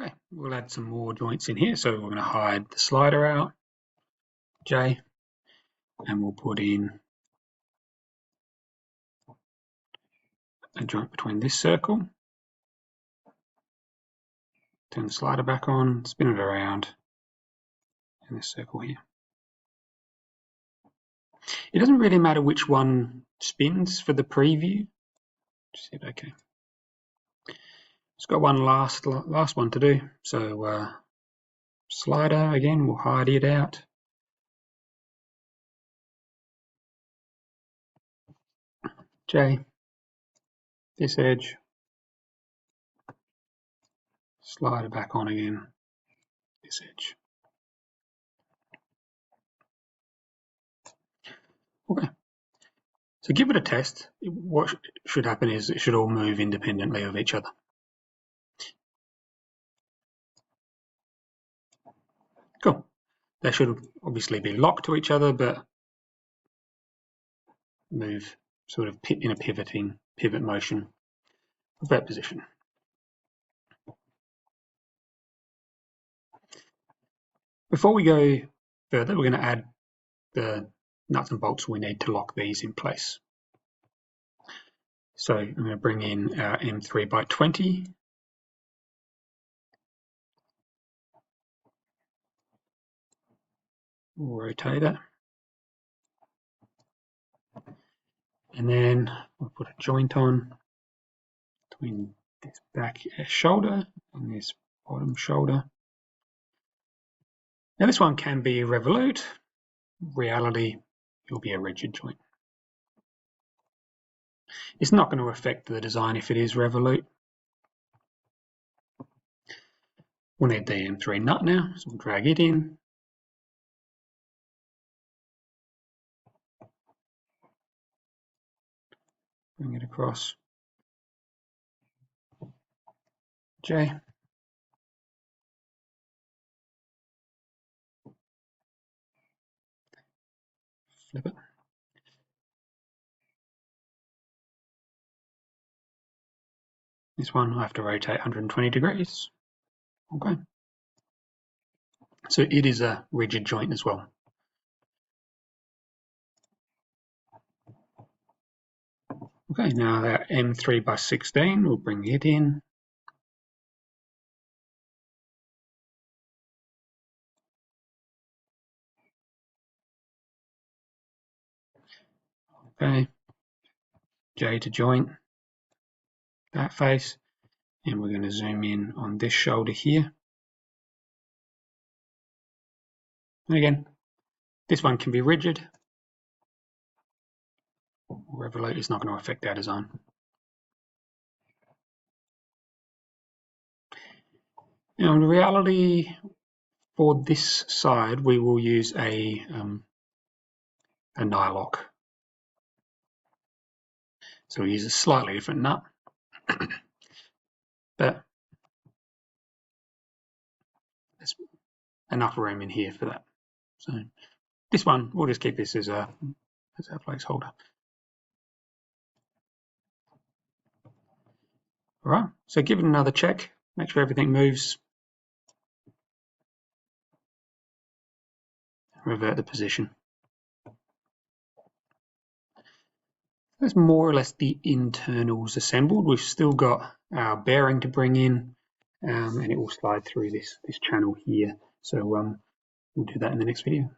Okay, we'll add some more joints in here. So we're going to hide the slider out, J, and we'll put in a joint between this circle. Turn the slider back on, spin it around in this circle here. It doesn't really matter which one spins for the preview. Just hit OK. It's got one last one to do. So slider again, we'll hide it out. J, this edge, slider back on again, this edge. Okay. So give it a test. What should happen is it should all move independently of each other. Cool. They should obviously be locked to each other, but move sort of in a pivot motion of that position. Before we go further, we're going to add the nuts and bolts we need to lock these in place. So I'm going to bring in our M3x20. We'll rotate it. And then we'll put a joint on between this back shoulder and this bottom shoulder. Now this one can be a revolute. In reality, it'll be a rigid joint. It's not going to affect the design if it is revolute. We'll need the M3 nut now, so we'll drag it in. Bring it across. J. Flip it. This one I have to rotate 120 degrees. Okay. So it is a rigid joint as well. Okay, now that M3x16, we'll bring it in. Okay, J to joint that face, and we're going to zoom in on this shoulder here. And again, this one can be rigid. Revolute is not going to affect our design. Now, in reality, for this side, we will use a nylock. So we use a slightly different nut, but there's enough room in here for that. So this one, we'll just keep this as our placeholder. All right, so give it another check, make sure everything moves. Revert the position. That's more or less the internals assembled. We've still got our bearing to bring in, and it will slide through this channel here. So we'll do that in the next video.